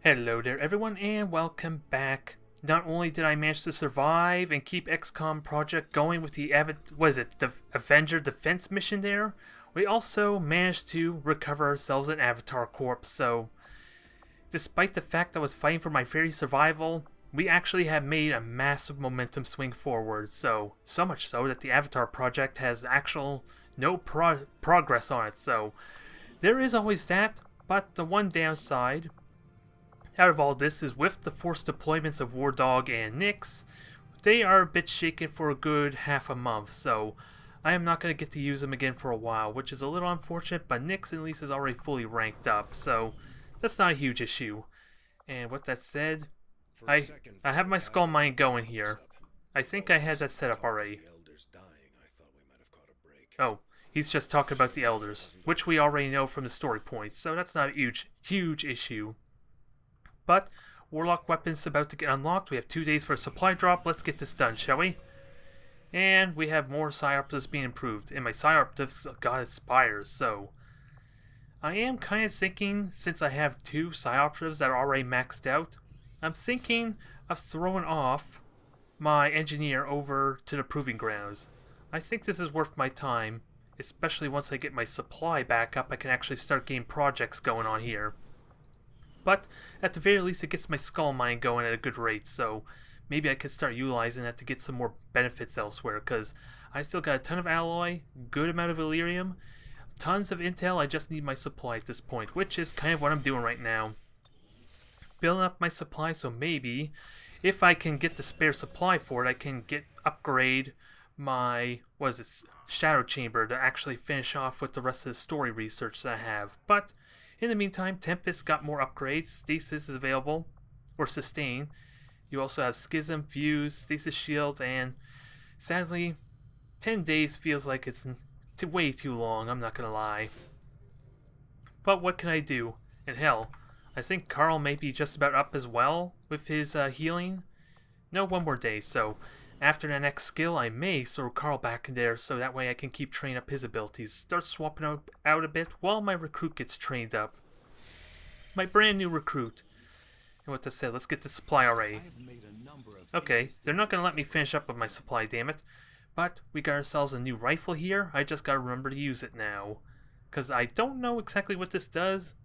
Hello there everyone and welcome back. Not only did I manage to survive and keep XCOM project going with the the Avenger defense mission there, we also managed to recover ourselves an Avatar corpse. So despite the fact I was fighting for my very survival, we actually have made a massive momentum swing forward. So much so that the Avatar project has actual no progress on it. So there is always that, but the one downside out of all this is with the forced deployments of War Dog and Nyx, they are a bit shaken for a good half a month, so I am not going to get to use them again for a while, which is a little unfortunate, but Nyx at least is already fully ranked up, so that's not a huge issue. And with that said, I have my skull mine going here. I think I had that set up already. Oh, he's just talking about the elders, which we already know from the story points, so that's not a huge issue. But Warlock weapons about to get unlocked. We have 2 days for a supply drop. Let's get this done, shall we? And we have more Psyoptives being improved. And my Psyoptives got Aspires, so I am kind of thinking, since I have 2 Psyoptives that are already maxed out, I'm thinking of throwing off my Engineer over to the Proving Grounds. I think this is worth my time, especially once I get my supply back up. I can actually start getting projects going on here. But at the very least, it gets my skull mine going at a good rate, so maybe I could start utilizing that to get some more benefits elsewhere, because I still got a ton of alloy, good amount of Illyrium, tons of intel. I just need my supply at this point, which is kind of what I'm doing right now. Building up my supply, so maybe if I can get the spare supply for it, I can upgrade my, Shadow Chamber to actually finish off with the rest of the story research that I have. But in the meantime, Tempest got more upgrades. Stasis is available, or Sustain. You also have Schism, Fuse, Stasis Shield, and sadly, 10 days feels like it's way too long, I'm not gonna lie. But what can I do? And hell, I think Carl may be just about up as well with his healing. No, one more day, so after the next skill, I may throw Carl back in there so that way I can keep training up his abilities. Start swapping out a bit while my recruit gets trained up. My brand new recruit. And with that said, let's get the supply already. Okay, they're not going to let me finish up with my supply, damn it. But we got ourselves a new rifle here. I just got to remember to use it now. Because I don't know exactly what this does.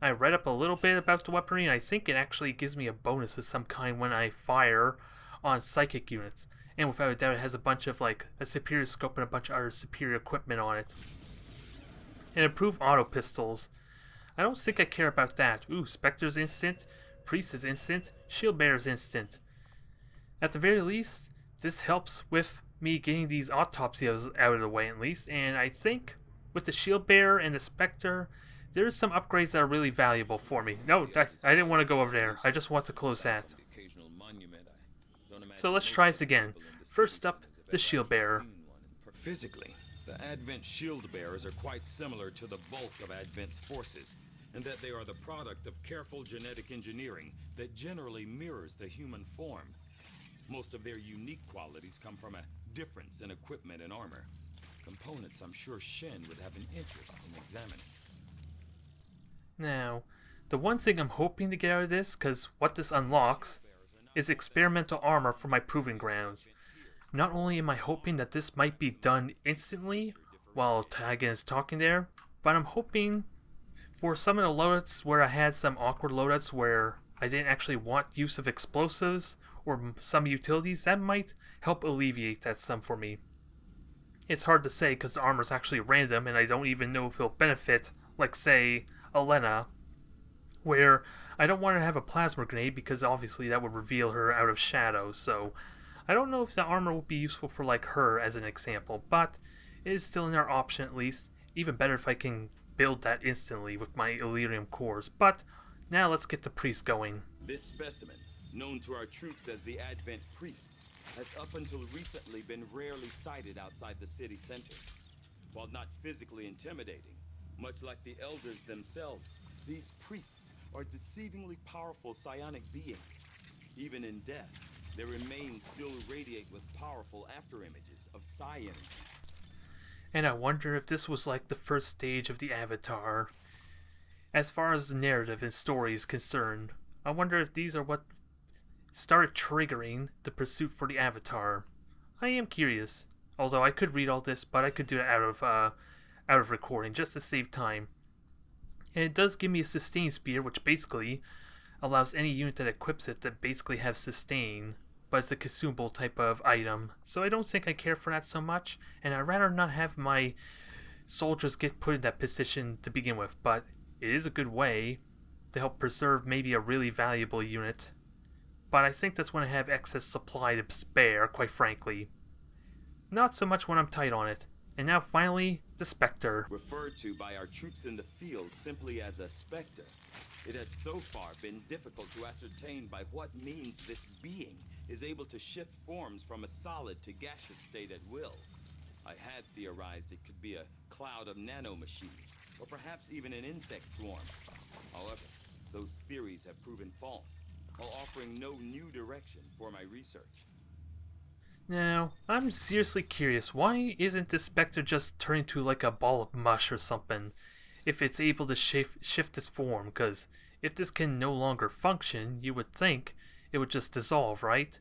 I read up a little bit about the weaponry, and I think it actually gives me a bonus of some kind when I fire on psychic units. And without a doubt, it has a bunch of, like, a superior scope and a bunch of other superior equipment on it. And improved auto pistols. I don't think I care about that. Ooh, Spectre's instant, Priest is instant, Shield Bearer's instant. At the very least, this helps with me getting these autopsies out of the way at least. And I think with the Shield Bearer and the Spectre, there's some upgrades that are really valuable for me. No, I didn't want to go over there. I just want to close that. So let's try this again. First up, the Shield Bearer. Physically, the Advent Shield Bearers are quite similar to the bulk of Advent's forces, in that they are the product of careful genetic engineering that generally mirrors the human form. Most of their unique qualities come from a difference in equipment and armor. Components I'm sure Shen would have an interest in examining. Now, the one thing I'm hoping to get out of this, because what this unlocks, is experimental armor for my Proving Grounds. Not only am I hoping that this might be done instantly while Tigan is talking there, but I'm hoping for some of the loadouts where I had some awkward loadouts where I didn't actually want use of explosives or some utilities, that might help alleviate that some for me. It's hard to say because the armor is actually random and I don't even know if it'll benefit, like say, Elena, where I don't want her to have a plasma grenade because obviously that would reveal her out of shadow, so I don't know if the armor will be useful for like her as an example, but it is still in our option at least. Even better if I can build that instantly with my Illyrium cores. But now let's get the priest going. This specimen, known to our troops as the Advent Priests, has up until recently been rarely sighted outside the city center. While not physically intimidating, much like the elders themselves, these priests are deceivingly powerful psionic beings. Even in death, their remains still radiate with powerful afterimages of psi energy. And I wonder if this was like the first stage of the Avatar. As far as the narrative and story is concerned, I wonder if these are what started triggering the pursuit for the Avatar. I am curious. Although I could read all this, but I could do it out of recording just to save time. And it does give me a sustain spear, which basically allows any unit that equips it to basically have sustain, but it's a consumable type of item. So I don't think I care for that so much, and I'd rather not have my soldiers get put in that position to begin with, but it is a good way to help preserve maybe a really valuable unit. But I think that's when I have excess supply to spare, quite frankly. Not so much when I'm tight on it. And now finally, the Spectre. Referred to by our troops in the field simply as a specter, it has so far been difficult to ascertain by what means this being is able to shift forms from a solid to gaseous state at will. I had theorized it could be a cloud of nanomachines, or perhaps even an insect swarm. However, those theories have proven false, while offering no new direction for my research. Now, I'm seriously curious, why isn't this Spectre just turned into like a ball of mush or something, if it's able to shift its form? Because if this can no longer function, you would think it would just dissolve, right?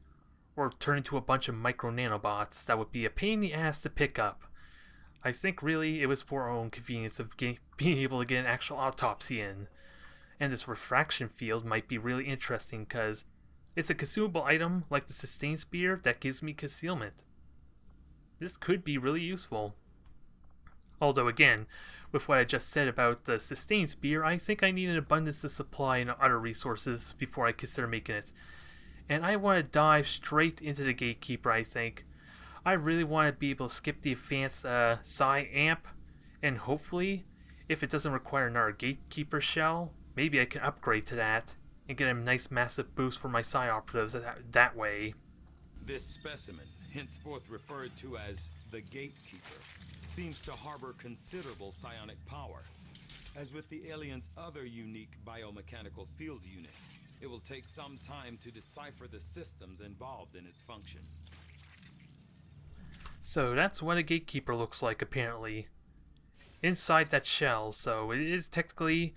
Or turn into a bunch of micro nanobots that would be a pain in the ass to pick up. I think really it was for our own convenience of being able to get an actual autopsy in. And this refraction field might be really interesting because it's a consumable item like the sustain spear that gives me concealment. This could be really useful. Although again, with what I just said about the sustain spear, I think I need an abundance of supply and other resources before I consider making it. And I want to dive straight into the Gatekeeper, I think. I really want to be able to skip the advanced Psi amp, and hopefully, if it doesn't require another Gatekeeper shell, maybe I can upgrade to that and get a nice massive boost for my Psi operatives that way. This specimen, henceforth referred to as the Gatekeeper, seems to harbor considerable psionic power. As with the alien's other unique biomechanical field unit, it will take some time to decipher the systems involved in its function. So that's what a Gatekeeper looks like, apparently. Inside that shell, so it is technically,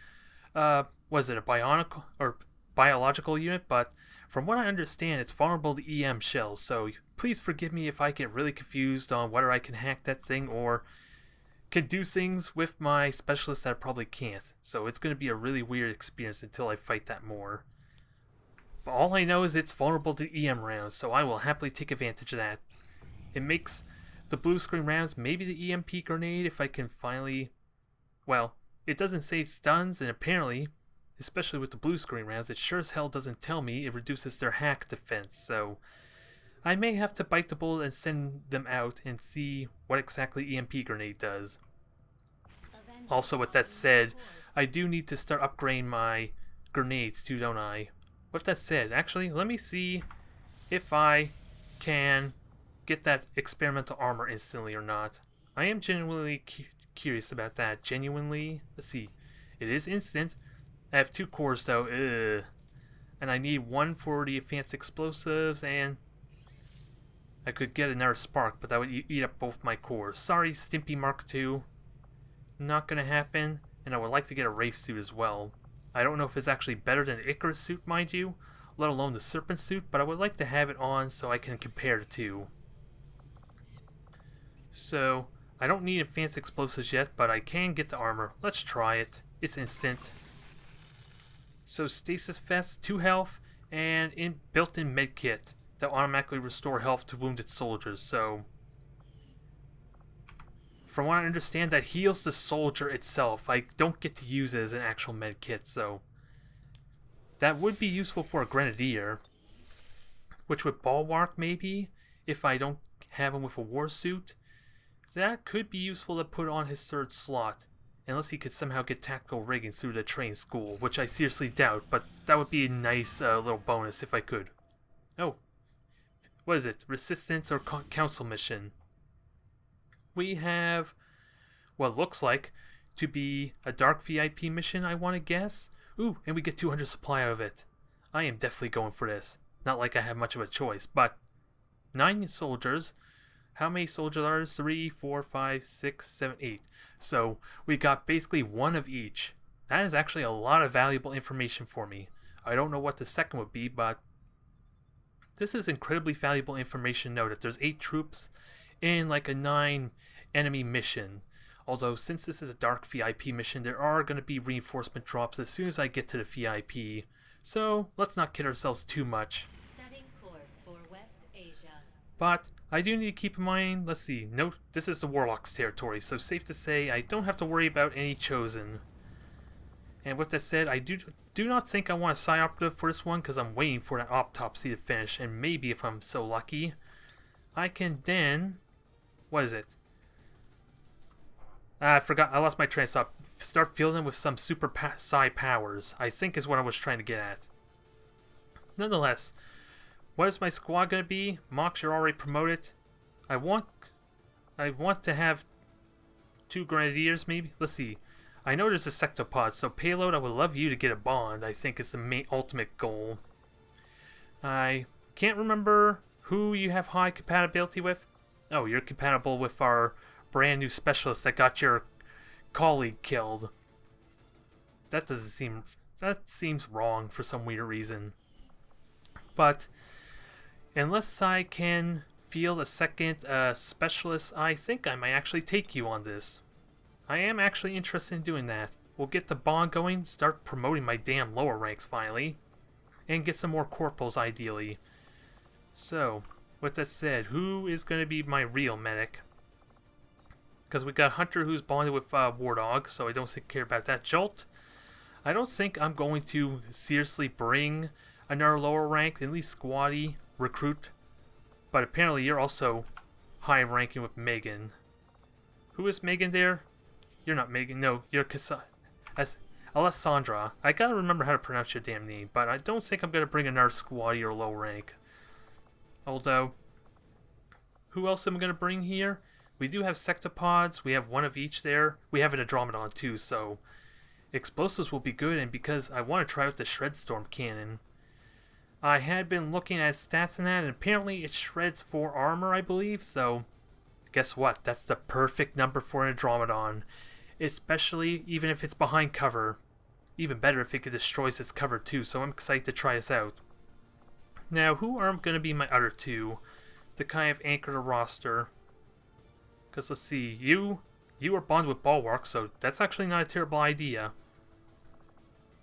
was it a bionic or biological unit, but from what I understand, it's vulnerable to EM shells, so please forgive me if I get really confused on whether I can hack that thing or can do things with my specialist that I probably can't. So it's going to be a really weird experience until I fight that more. But all I know is it's vulnerable to EM rounds, so I will happily take advantage of that. It makes the blue screen rounds maybe the EMP grenade if I can finally... Well, it doesn't say stuns, and apparently, especially with the blue screen rounds, it sure as hell doesn't tell me it reduces their hack defense, so I may have to bite the bullet and send them out and see what exactly EMP grenade does. Also, with that said, I do need to start upgrading my grenades too, don't I? With that said, actually, let me see if I can get that experimental armor instantly or not. I am genuinely curious about that. Genuinely? Let's see. It is instant. I have 2 cores though. Ugh. And I need 1 for the advanced explosives, and I could get another spark, but that would eat up both my cores. Sorry, Stimpy Mark II. Not gonna happen. And I would like to get a Wraith suit as well. I don't know if it's actually better than the Icarus suit, mind you, let alone the Serpent suit, but I would like to have it on so I can compare the two. So, I don't need advanced explosives yet, but I can get the armor. Let's try it. It's instant. So, Stasis Vest, 2 health, and built-in medkit that automatically restore health to wounded soldiers. So, from what I understand, that heals the soldier itself. I don't get to use it as an actual medkit, so that would be useful for a grenadier, which would bulwark maybe if I don't have him with a war suit. That could be useful to put on his 3rd slot, unless he could somehow get tactical rigging through the train school, which I seriously doubt, but that would be a nice little bonus if I could. Oh, what is it? Resistance or council mission? We have what looks like to be a dark VIP mission, I want to guess. Ooh, and we get 200 supply out of it. I am definitely going for this. Not like I have much of a choice, but 9 soldiers. How many soldiers are there? 3, 4, 5, 6, 7, 8. So we got basically 1 of each. That is actually a lot of valuable information for me. I don't know what the second would be, but this is incredibly valuable information to know that there's 8 troops in like a 9 enemy mission. Although since this is a dark VIP mission, there are going to be reinforcement drops as soon as I get to the VIP. So let's not kid ourselves too much. Setting course for West Asia. But I do need to keep in mind, let's see, no, this is the Warlock's territory, so safe to say I don't have to worry about any Chosen. And with that said, I do not think I want a side operative for this one because I'm waiting for that autopsy to finish, and maybe if I'm so lucky, I can then, what is it? I forgot, I lost my train of thought. Start fielding with some super psi powers, I think is what I was trying to get at. Nonetheless, what is my squad going to be? Mox, you're already promoted. I want to have 2 Grenadiers maybe? Let's see. I know there's a Sectopod, so Payload, I would love you to get a bond, I think is the main ultimate goal. I can't remember who you have high compatibility with. Oh, you're compatible with our brand new specialist that got your colleague killed. That seems wrong for some weird reason. But unless I can field a second specialist, I think I might actually take you on this. I am actually interested in doing that. We'll get the bond going, start promoting my damn lower ranks finally, and get some more corporals ideally. So, with that said, who is going to be my real medic? Because we got Hunter who's bonded with War Dog, so I don't care about that. Jolt, I don't think I'm going to seriously bring another lower rank, at least squatty recruit. But apparently you're also high ranking with Megan. Who is Megan there? You're not Megan, no, you're Alessandra. I gotta remember how to pronounce your damn name, but I don't think I'm gonna bring another squatty or low rank. Although, who else am I gonna bring here? We do have Sectopods, we have one of each there. We have an Andromedon too, so explosives will be good, and because I want to try out the Shredstorm cannon. I had been looking at stats in that, and apparently it shreds 4 armor, I believe, so guess what? That's the perfect number for an Andromedon. Especially even if it's behind cover. Even better if it destroys its cover too, so I'm excited to try this out. Now, who are going to be my other 2 to kind of anchor the roster? Because let's see, you are bonded with Bulwark, so that's actually not a terrible idea.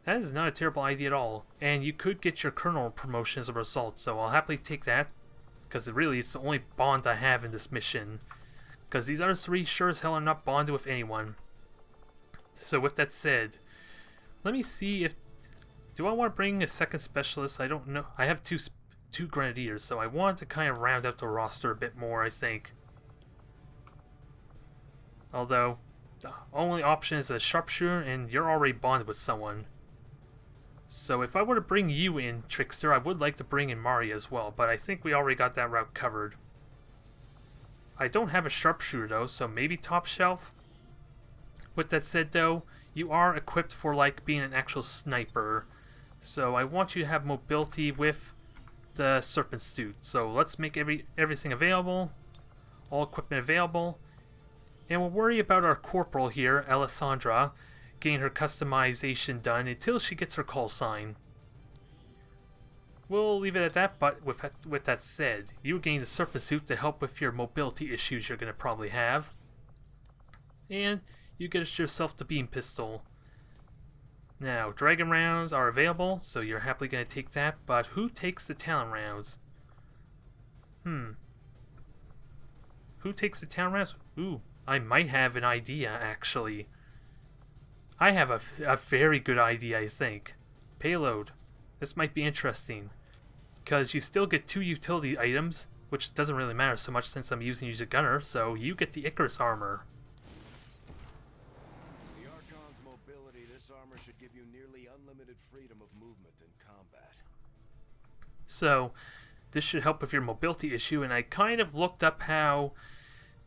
That is not a terrible idea at all. And you could get your Colonel promotion as a result, so I'll happily take that. Because really, it's the only bond I have in this mission. Because these other 3 sure as hell are not bonded with anyone. So with that said, let me see if... Do I want to bring a second specialist? I don't know. I have two Grenadiers, so I want to kind of round out the roster a bit more, I think. Although, the only option is a Sharpshooter, and you're already bonded with someone. So if I were to bring you in, Trickster, I would like to bring in Maria as well, but I think we already got that route covered. I don't have a Sharpshooter though, so maybe Top Shelf? With that said though, you are equipped for like being an actual sniper. So I want you to have mobility with the Serpent Suit. So let's make everything available. All equipment available. And we'll worry about our corporal here, Alessandra, getting her customization done until she gets her call sign. We'll leave it at that, but with that said, you gain the Serpent Suit to help with your mobility issues you're going to probably have. And you get yourself the Beam Pistol. Now, Dragon Rounds are available, so you're happily going to take that, but who takes the Talon Rounds? Who takes the Talon Rounds? Ooh, I might have an idea, actually. I have a very good idea, I think. Payload. This might be interesting. Because you still get 2 utility items, which doesn't really matter so much since I'm using you as a gunner, so you get the Icarus armor. The Archon's mobility, this armor should give you nearly unlimited freedom of movement in combat. So, this should help with your mobility issue, and I kind of looked up how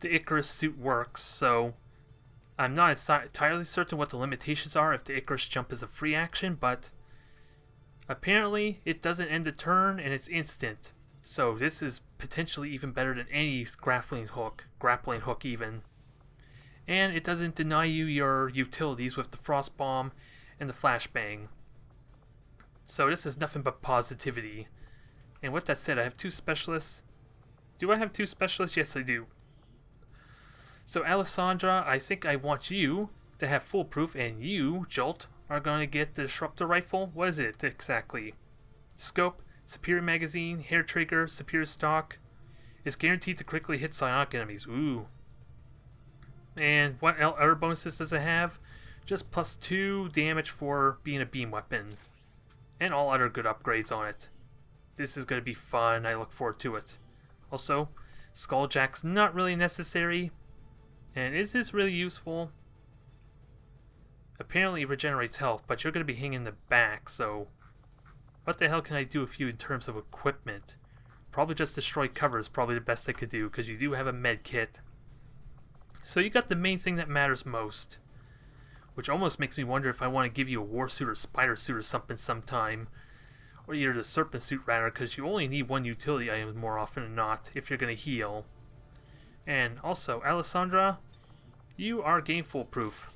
the Icarus suit works, so I'm not entirely certain what the limitations are if the Icarus jump is a free action, but apparently it doesn't end the turn and it's instant. So this is potentially even better than any grappling hook even. And it doesn't deny you your utilities with the Frost Bomb and the Flashbang. So this is nothing but positivity. And with that said, I have 2 specialists. Do I have 2 specialists? Yes, I do. So Alessandra, I think I want you to have foolproof, and you, Jolt, are going to get the disruptor rifle. What is it exactly? Scope, superior magazine, hair trigger, superior stock. Is guaranteed to quickly hit psionic enemies. Ooh. And what other bonuses does it have? Just +2 damage for being a beam weapon. And all other good upgrades on it. This is going to be fun. I look forward to it. Also, Skulljack's not really necessary. And is this really useful? Apparently it regenerates health, but you're going to be hanging in the back, so... What the hell can I do with you in terms of equipment? Probably just destroy cover is probably the best I could do, because you do have a med kit. So you got the main thing that matters most. Which almost makes me wonder if I want to give you a war suit or spider suit or something sometime. Or either the serpent suit rather, because you only need 1 utility item more often than not if you're going to heal. And also, Alessandra, you are game foolproof.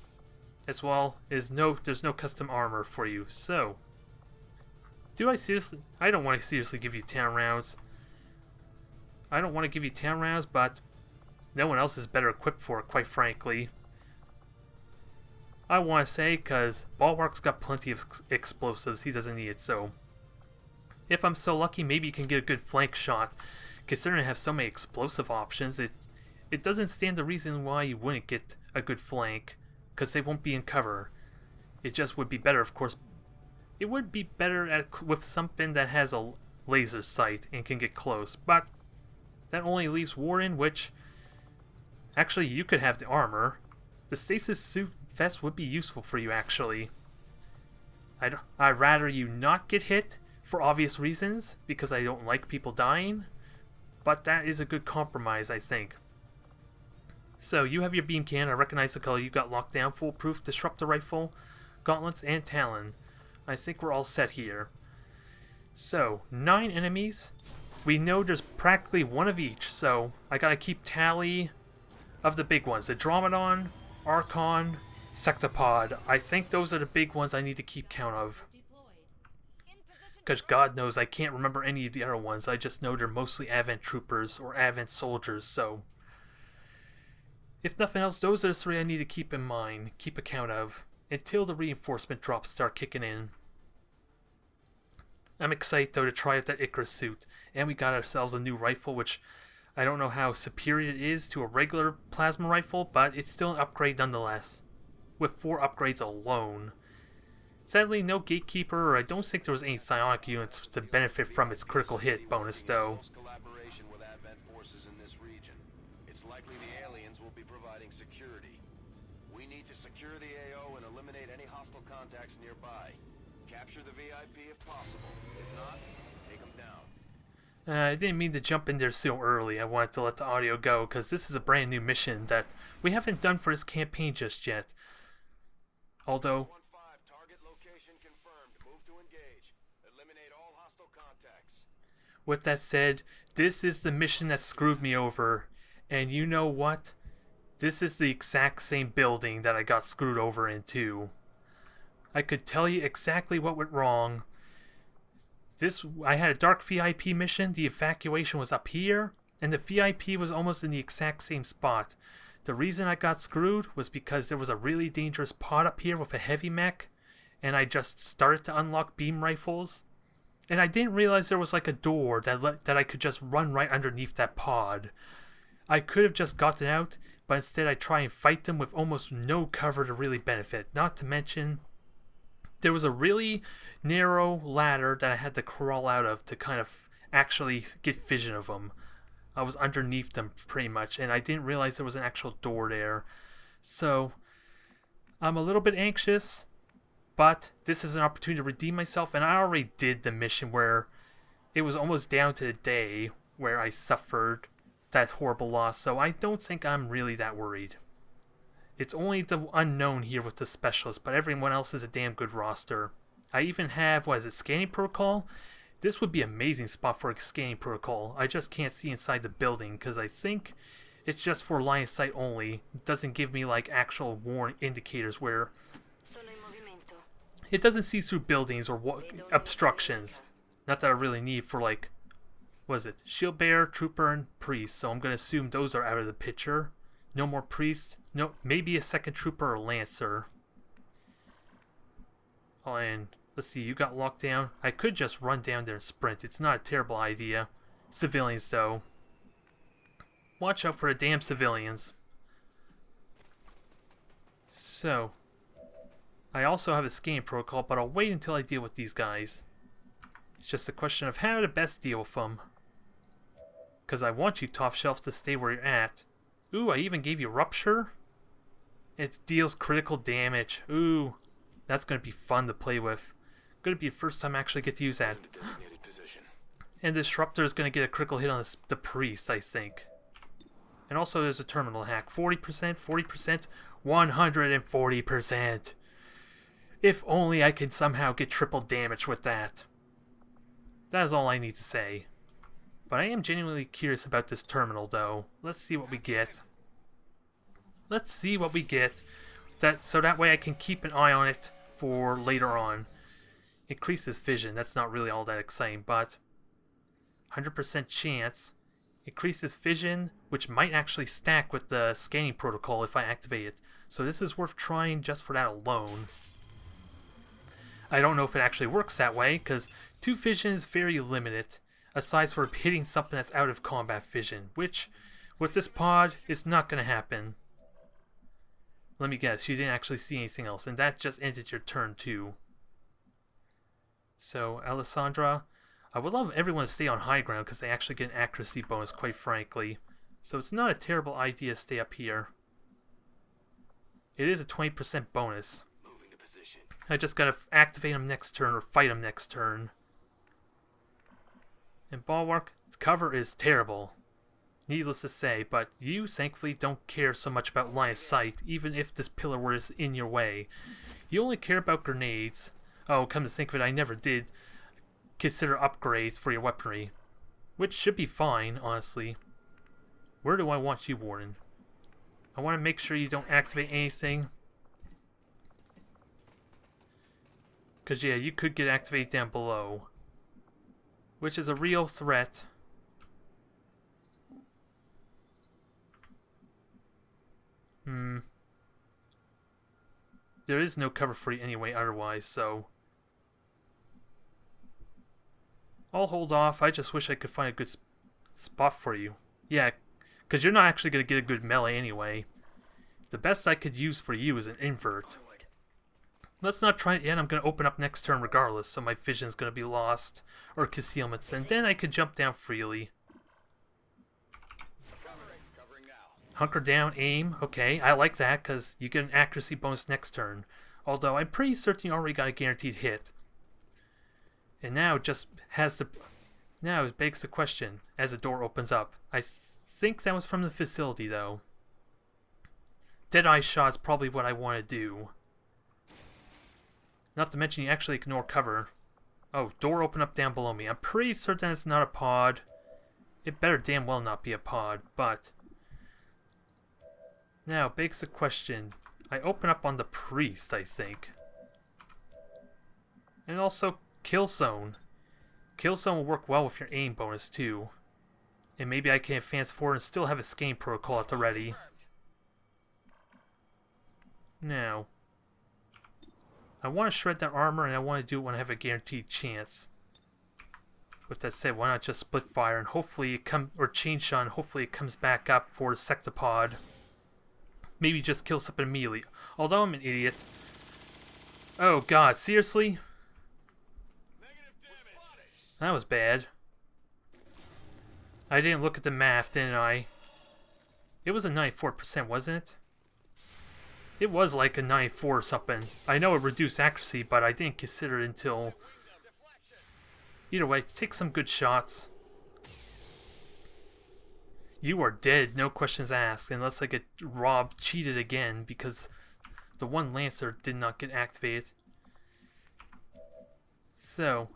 As well as there's no custom armor for you. So, do I seriously... I don't want to seriously give you 10 rounds. I don't want to give you 10 rounds, but no one else is better equipped for it, quite frankly. I want to say, because Bulwark's got plenty of explosives, he doesn't need it, so... If I'm so lucky, maybe you can get a good flank shot. Considering I have so many explosive options, it doesn't stand the reason why you wouldn't get a good flank, because they won't be in cover. It just would be better, of course. It would be better with something that has a laser sight and can get close, but that only leaves Warren, which... Actually, you could have the armor. The stasis suit vest would be useful for you, actually. I'd rather you not get hit, for obvious reasons, because I don't like people dying, but that is a good compromise, I think. So, you have your beam can, I recognize the color, you got locked down, foolproof, disruptor rifle, gauntlets, and talon. I think we're all set here. So, 9 enemies. We know there's practically 1 of each, so I gotta keep tally of the big ones. The Dromedon, Archon, Sectopod. I think those are the big ones I need to keep count of. Because God knows I can't remember any of the other ones. I just know they're mostly Advent troopers or Advent soldiers, so... If nothing else, those are the 3 I need to keep in mind, keep account of, until the reinforcement drops start kicking in. I'm excited though to try out that Icarus suit, and we got ourselves a new rifle, which I don't know how superior it is to a regular plasma rifle, but it's still an upgrade nonetheless, with 4 upgrades alone. Sadly, no Gatekeeper, or I don't think there was any psionic units to benefit from its critical hit bonus though. Collaboration with Advent forces in this region. It's likely the aliens will be providing security. We need to secure the AO and eliminate any hostile contacts nearby. Capture the VIP if possible. If not, take them down. I didn't mean to jump in there so early. I wanted to let the audio go, because this is a brand new mission that we haven't done for this campaign just yet. Although... Target location confirmed. Move to engage. Eliminate all hostile contacts. With that said, this is the mission that screwed me over. And you know what? This is the exact same building that I got screwed over in too. I could tell you exactly what went wrong. I had a dark VIP mission, the evacuation was up here, and the VIP was almost in the exact same spot. The reason I got screwed was because there was a really dangerous pod up here with a heavy mech, and I just started to unlock beam rifles, and I didn't realize there was like a door that I could just run right underneath that pod. I could have just gotten out, but instead I try and fight them with almost no cover to really benefit, not to mention... There was a really narrow ladder that I had to crawl out of to kind of actually get vision of them. I was underneath them pretty much, and I didn't realize there was an actual door there. So, I'm a little bit anxious, but this is an opportunity to redeem myself, and I already did the mission where it was almost down to the day where I suffered that horrible loss, so I don't think I'm really that worried. It's only the unknown here with the specialist, but everyone else is a damn good roster. I even have, scanning protocol? This would be an amazing spot for a scanning protocol. I just can't see inside the building, because I think it's just for line of sight only. It doesn't give me, like, actual warning indicators where... It doesn't see through buildings or obstructions. Not that I really need for, like, what is it? Shield bearer, trooper, and priest. So I'm going to assume those are out of the picture. No more priests. No, maybe a second trooper or lancer. Oh, and let's see, you got locked down. I could just run down there and sprint. It's not a terrible idea. Civilians, though. Watch out for the damn civilians. So, I also have a scanning protocol, but I'll wait until I deal with these guys. It's just a question of how to best deal with them. Because I want you, top shelf, to stay where you're at. Ooh, I even gave you Rupture. It deals critical damage. Ooh, that's going to be fun to play with. Going to be the first time I actually get to use that. And Disruptor is going to get a critical hit on the priest, I think. And also there's a terminal hack. 40%, 40%, 140%. If only I could somehow get triple damage with that. That is all I need to say. But I am genuinely curious about this terminal, though. Let's see what we get. Let's see what we get. So that way I can keep an eye on it for later on. Increases vision. That's not really all that exciting, but 100% chance. Increases vision, which might actually stack with the scanning protocol if I activate it. So this is worth trying just for that alone. I don't know if it actually works that way, because 2 vision is very limited, aside from hitting something that's out of combat vision, which, with this pod, is not going to happen. Let me guess, you didn't actually see anything else, and that just ended your turn too. So, Alessandra, I would love everyone to stay on high ground, because they actually get an accuracy bonus, quite frankly. So it's not a terrible idea to stay up here. It is a 20% bonus. I just gotta activate him next turn or fight him next turn. And Bulwark, its cover is terrible. Needless to say, but you thankfully don't care so much about line of sight, even if this pillar was in your way. You only care about grenades. Oh, come to think of it, I never did consider upgrades for your weaponry. Which should be fine, honestly. Where do I want you, Warden? I want to make sure you don't activate anything. Because, yeah, you could get activated down below. Which is a real threat. There is no cover for you anyway otherwise, so... I'll hold off. I just wish I could find a good spot for you. Yeah, because you're not actually going to get a good melee anyway. The best I could use for you is an invert. Let's not try it yet. I'm going to open up next turn regardless, so my vision's going to be lost. Or concealments, and then I can jump down freely. Hunker down, aim. Okay, I like that, because you get an accuracy bonus next turn. Although, I'm pretty certain you already got a guaranteed hit. And now it just has to... Now it begs the question, as the door opens up. I think that was from the facility, though. Deadeye shot's probably what I want to do. Not to mention you actually ignore cover. Oh, door open up down below me. I'm pretty certain it's not a pod. It better damn well not be a pod, but... Now, begs the question. I open up on the priest, I think. And also, kill zone. Kill zone will work well with your aim bonus, too. And maybe I can advance forward and still have a scanning protocol at the ready. Now... I want to shred that armor, and I want to do it when I have a guaranteed chance. With that said, why not just split fire and hopefully it or chain shot, and hopefully it comes back up for the sectopod. Maybe just kill something immediately. Although I'm an idiot. Oh god, seriously? That was bad. I didn't look at the math, didn't I? It was a 94%, wasn't it? It was like a 94 or something. I know it reduced accuracy, but I didn't consider it until... Either way, take some good shots. You are dead, no questions asked, unless I get robbed, cheated again, because the one Lancer did not get activated. So...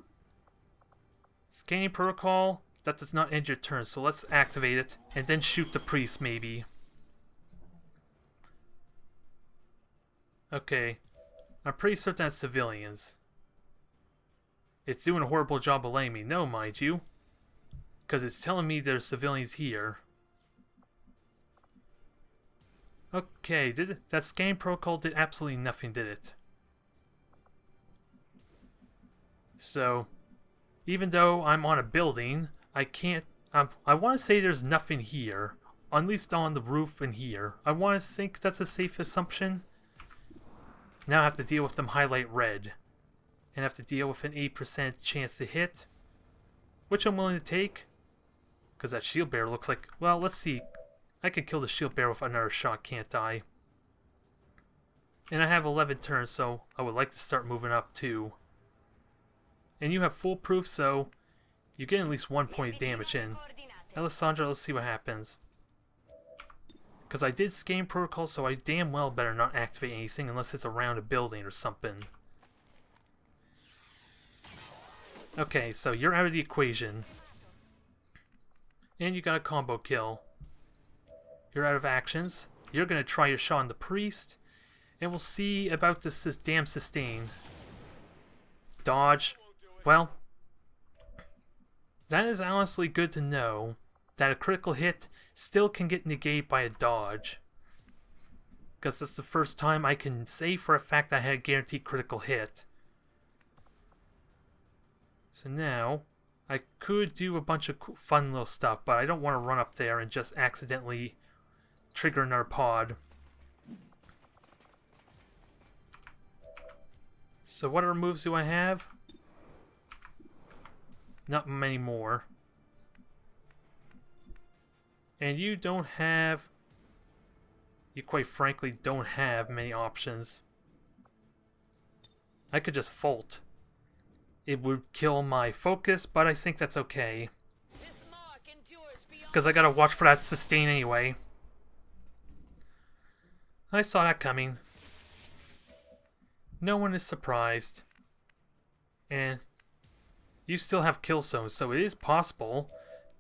Scanning protocol, that does not end your turn, so let's activate it, and then shoot the priest, maybe. Okay, I'm pretty certain that's civilians. It's doing a horrible job of letting me know, mind you. Because it's telling me there's civilians here. Okay, that scanning protocol did absolutely nothing, did it? So, even though I'm on a building, I can't... I want to say there's nothing here. At least on the roof and here. I want to think that's a safe assumption. Now I have to deal with them highlight red. And have to deal with an 8% chance to hit. Which I'm willing to take. Because that shield bearer looks like... Well, let's see. I can kill the shield bearer with another shot, can't I? And I have 11 turns, so I would like to start moving up too. And you have foolproof, so you get at least 1 point of damage in. Alessandra, let's see what happens. Because I did scan protocol, so I damn well better not activate anything unless it's around a building or something. Okay, so you're out of the equation. And you got a combo kill. You're out of actions. You're going to try your shot on the priest. And we'll see about this damn sustain. Dodge. Well, that is honestly good to know. That a critical hit still can get negated by a dodge. Because that's the first time I can say for a fact I had a guaranteed critical hit. So now, I could do a bunch of fun little stuff, but I don't want to run up there and just accidentally trigger another pod. So what other moves do I have? Not many more. And you don't have... You quite frankly don't have many options. I could just Folt. It would kill my focus, but I think that's okay. Because I gotta watch for that sustain anyway. I saw that coming. No one is surprised. And you still have kill zone, so it is possible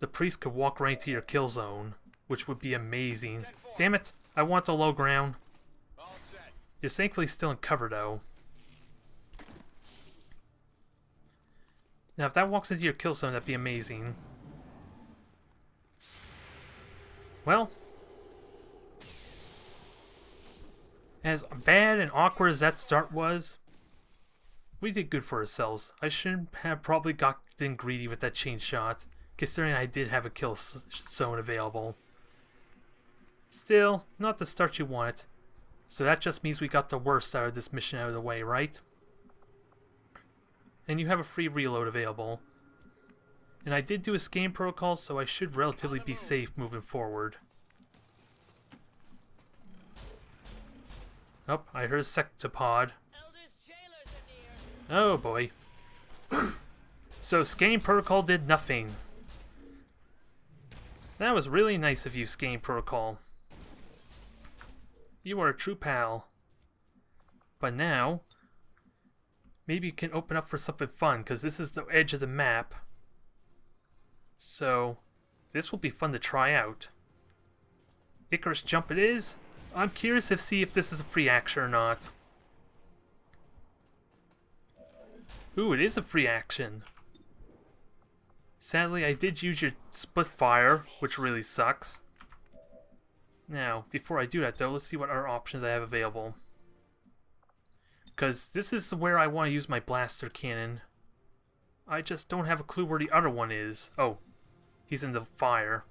the priest could walk right into your kill zone, which would be amazing. Damn it, I want the low ground. You're thankfully still in cover though. Now if that walks into your kill zone, that'd be amazing. Well, as bad and awkward as that start was, we did good for ourselves. I shouldn't have probably gotten greedy with that chain shot, considering I did have a kill zone available. Still, not the start you want. So that just means we got the worst out of this mission out of the way, right? And you have a free reload available. And I did do a scan protocol, so I should relatively be safe moving forward. Oh, I heard a sectopod. Oh boy. So scanning protocol did nothing. That was really nice of you, scanning protocol. You are a true pal. But now, maybe you can open up for something fun, because this is the edge of the map. So, this will be fun to try out. Icarus Jump it is. I'm curious to see if this is a free action or not. Ooh, it is a free action. Sadly, I did use your split fire, which really sucks. Now, before I do that though, let's see what other options I have available. Because this is where I want to use my blaster cannon. I just don't have a clue where the other one is. Oh, he's in the fire.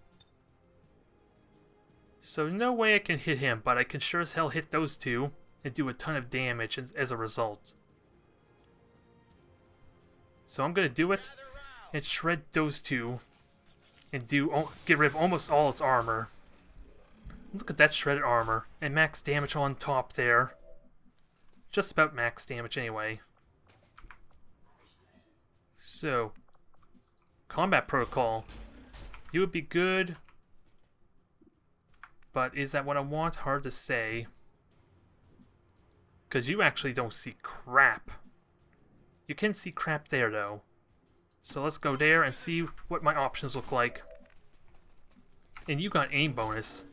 So no way I can hit him, but I can sure as hell hit those two and do a ton of damage as a result. So I'm going to do it and shred those two and get rid of almost all its armor. Look at that shredded armor and max damage on top there. Just about max damage anyway. So, combat protocol. You would be good, but is that what I want? Hard to say. Because you actually don't see crap. You can see crap there though. So let's go there and see what my options look like. And you got aim bonus.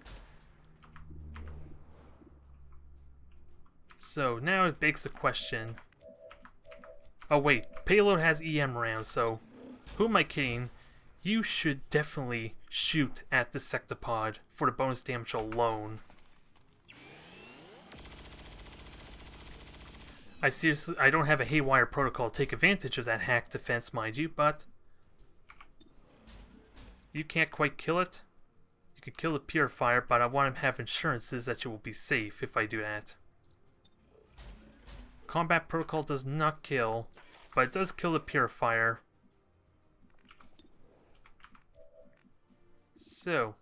So now it begs the question. Oh wait, payload has EM rounds, so who am I kidding? You should definitely shoot at the sectopod for the bonus damage alone. I don't have a haywire protocol to take advantage of that hack defense, mind you, but you can't quite kill it. You can kill the purifier, but I want to have assurances that you will be safe if I do that. Combat protocol does not kill, but it does kill the purifier. So,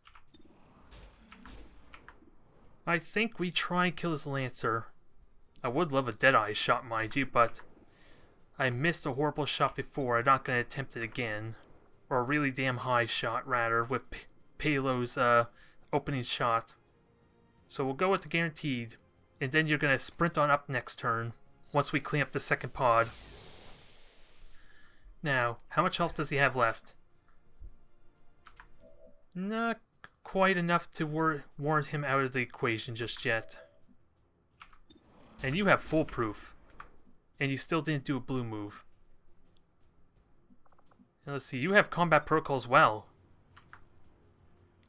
I think we try and kill this Lancer. I would love a Deadeye shot, mind you, but I missed a horrible shot before. I'm not going to attempt it again. Or a really damn high shot, rather, with Payload's opening shot. So we'll go with the guaranteed, and then you're going to sprint on up next turn, once we clean up the second pod. Now, how much health does he have left? Not quite enough to warrant him out of the equation just yet. And you have foolproof. And you still didn't do a blue move. And let's see, you have combat protocol as well.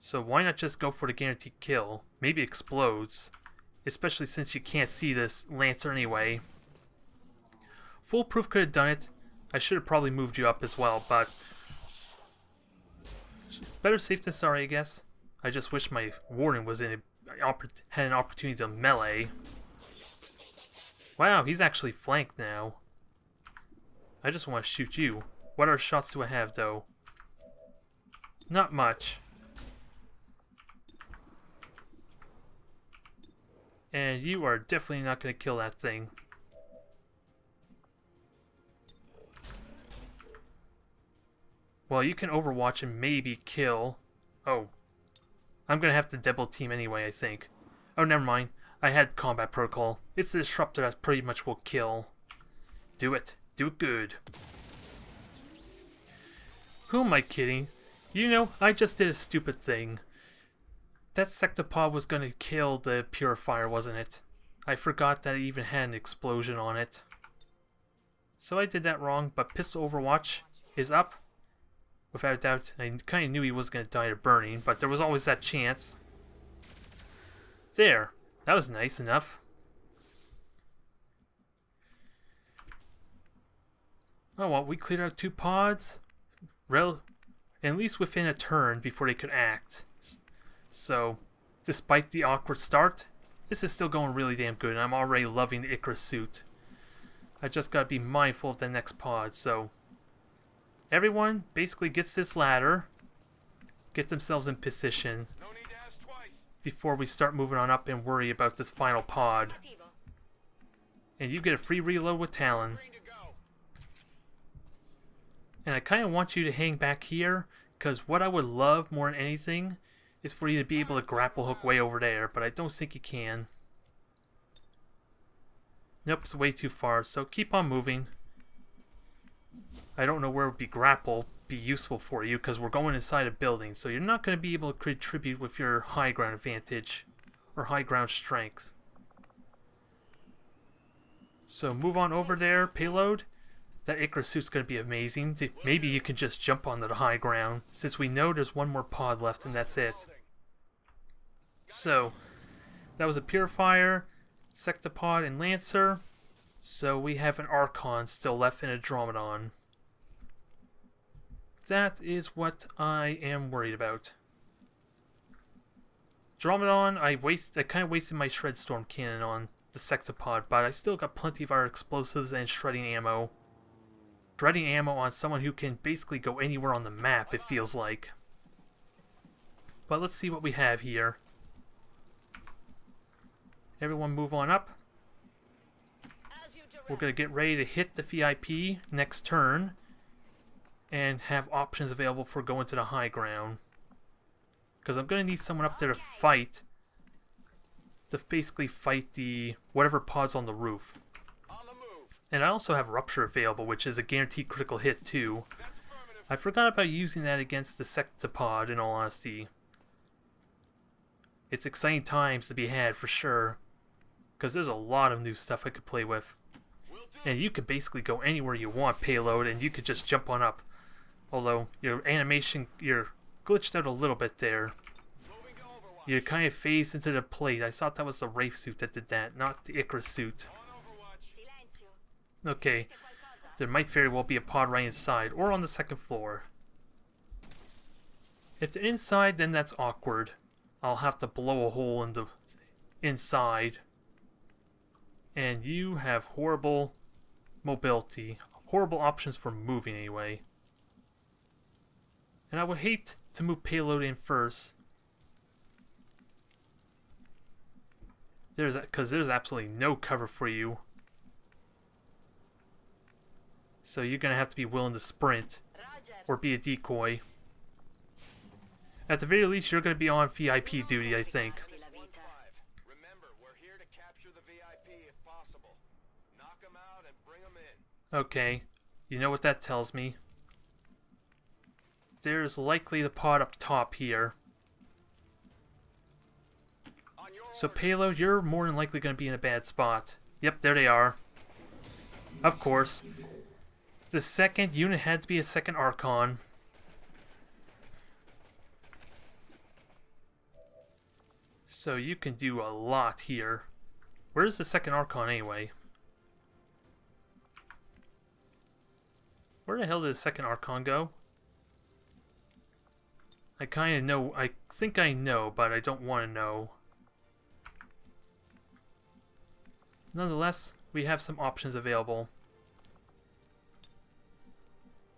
So why not just go for the guaranteed kill? Maybe explodes. Especially since you can't see this Lancer anyway. Foolproof could have done it. I should have probably moved you up as well, but better safe than sorry, I guess. I just wish my Warden was had an opportunity to melee. Wow, he's actually flanked now. I just want to shoot you. What other shots do I have, though? Not much. And you are definitely not going to kill that thing. Well, you can overwatch and maybe kill. Oh. I'm going to have to double team anyway, I think. Oh, never mind. I had combat protocol. It's the disruptor that pretty much will kill. Do it. Do it good. Who am I kidding? You know, I just did a stupid thing. That sectopod was going to kill the purifier, wasn't it? I forgot that it even had an explosion on it. So I did that wrong, but pistol overwatch is up. Without a doubt, I kind of knew he was going to die to burning, but there was always that chance. There. That was nice enough. Oh well, we cleared out 2 pods. At least within a turn before they could act. So, despite the awkward start, this is still going really damn good, and I'm already loving the Icarus suit. I just gotta be mindful of the next pod, so everyone basically gets this ladder, get themselves in position before we start moving on up and worry about this final pod. And you get a free reload with Talon. And I kind of want you to hang back here, because what I would love more than anything is for you to be able to grapple hook way over there, but I don't think you can. Nope, it's way too far, so keep on moving. I don't know where would be useful for you, because we're going inside a building, so you're not going to be able to contribute with your high ground advantage or high ground strength. So move on over there, payload. That Icarus suit's going to be amazing. Maybe you can just jump onto the high ground, since we know there's one more pod left and that's it. So, that was a Purifier, Sectopod, and Lancer. So we have an Archon still left and a Dromedon. That is what I am worried about. Dromedon, I kind of wasted my Shred Storm Cannon on the Sectopod, but I still got plenty of our explosives and shredding ammo. Shredding ammo on someone who can basically go anywhere on the map, it feels like. But let's see what we have here. Everyone move on up. We're going to get ready to hit the VIP next turn and have options available for going to the high ground. Because I'm going to need someone up there to fight. To basically fight the whatever pod's on the roof. And I also have Rupture available, which is a guaranteed critical hit too. I forgot about using that against the Sectopod, in all honesty. It's exciting times to be had for sure. because there's a lot of new stuff I could play with. And you could basically go anywhere you want, payload, and you could just jump on up. Although your animation, you're glitched out a little bit there. You kind of phased into the plate. I thought that was the Wraith suit that did that, not the Icarus suit. Okay, there might very well be a pod right inside, or on the second floor. If they're inside, then that's awkward. I'll have to blow a hole in the inside. And you have horrible mobility. Horrible options for moving anyway. And I would hate to move payload in first. Because there's absolutely no cover for you. So you're going to have to be willing to sprint. Or be a decoy. At the very least, you're going to be on VIP duty, I think. Remember, we're here to capture the VIP if possible. Knock them out and bring them in. Okay. You know what that tells me. There's likely the pod up top here. So payload, you're more than likely going to be in a bad spot. Yep, there they are. Of course. The second unit had to be a second Archon. So you can do a lot here. Where's the second Archon anyway? Where the hell did the second Archon go? I kind of know. I think I know, but I don't want to know. Nonetheless, we have some options available.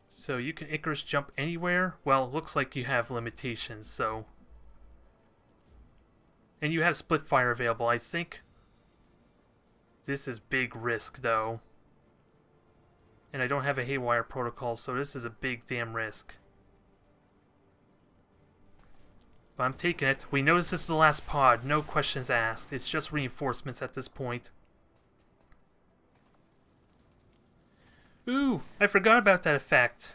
So you can Icarus jump anywhere. Well, it looks like you have limitations, so... And you have split fire available, I think. This is big risk, though. And I don't have a haywire protocol, so this is a big damn risk. But I'm taking it. We know this is the last pod, no questions asked. It's just reinforcements at this point. Ooh, I forgot about that effect.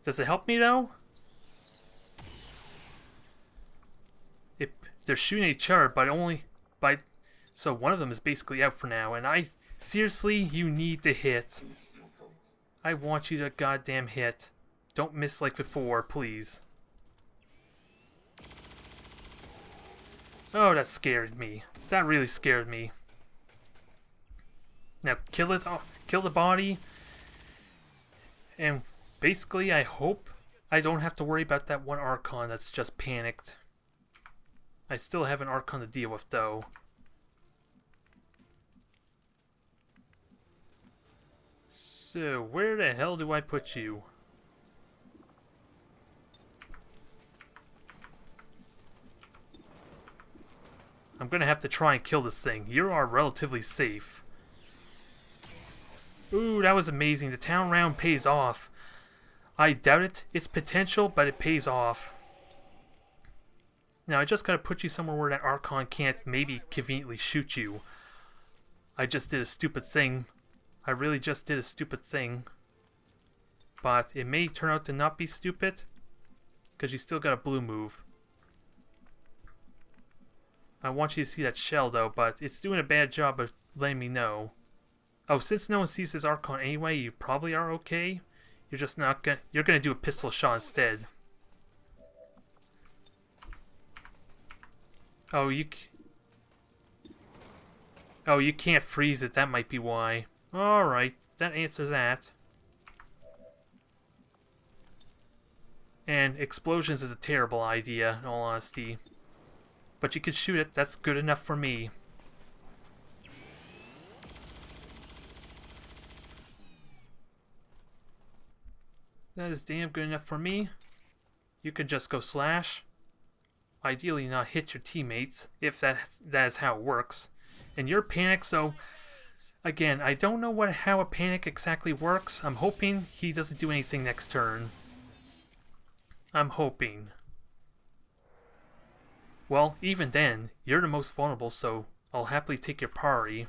Does it help me, though? They're shooting at each other, but only by... So one of them is basically out for now, and seriously, you need to hit. I want you to goddamn hit. Don't miss like before, please. Oh, that scared me. That really scared me. Now, kill it. Oh, kill the body. And basically, I hope I don't have to worry about that one Archon that's just panicked. I still have an Archon to deal with, though. So, where the hell do I put you? I'm gonna have to try and kill this thing. You are relatively safe. Ooh, that was amazing. The town round pays off. I doubt its potential, but it pays off. Now, I just gotta put you somewhere where that Archon can't maybe conveniently shoot you. I just did a stupid thing. I really just did a stupid thing. But it may turn out to not be stupid, because you still got a blue move. I want you to see that shell, though, but it's doing a bad job of letting me know. Oh, since no one sees this Archon anyway, you probably are okay. You're just not gonna... You're gonna do a pistol shot instead. Oh, you can't freeze it. That might be why. Alright, that answers that. And explosions is a terrible idea, in all honesty. But you can shoot it. That's good enough for me. That is damn good enough for me. You can just go slash. Ideally not hit your teammates, if that is how it works. And you're panicked, so... Again, I don't know how a panic exactly works. I'm hoping he doesn't do anything next turn. I'm hoping. Well, even then, you're the most vulnerable, so I'll happily take your priority.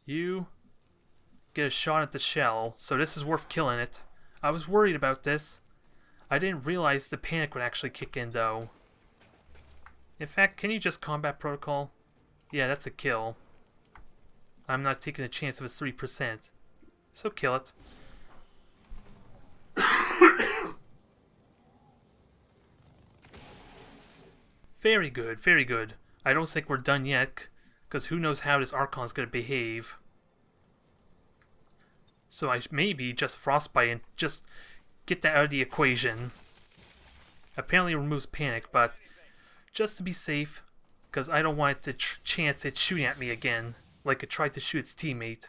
You get a shot at the shell, so this is worth killing it. I was worried about this. I didn't realize the panic would actually kick in, though. In fact, can you just combat protocol? Yeah, that's a kill. I'm not taking a chance of a 3%. So kill it. Very good, very good. I don't think we're done yet, because who knows how this Archon's going to behave. So I maybe just Frostbite and just get that out of the equation. Apparently it removes panic, but just to be safe, because I don't want the chance it's shooting at me again, like it tried to shoot its teammate.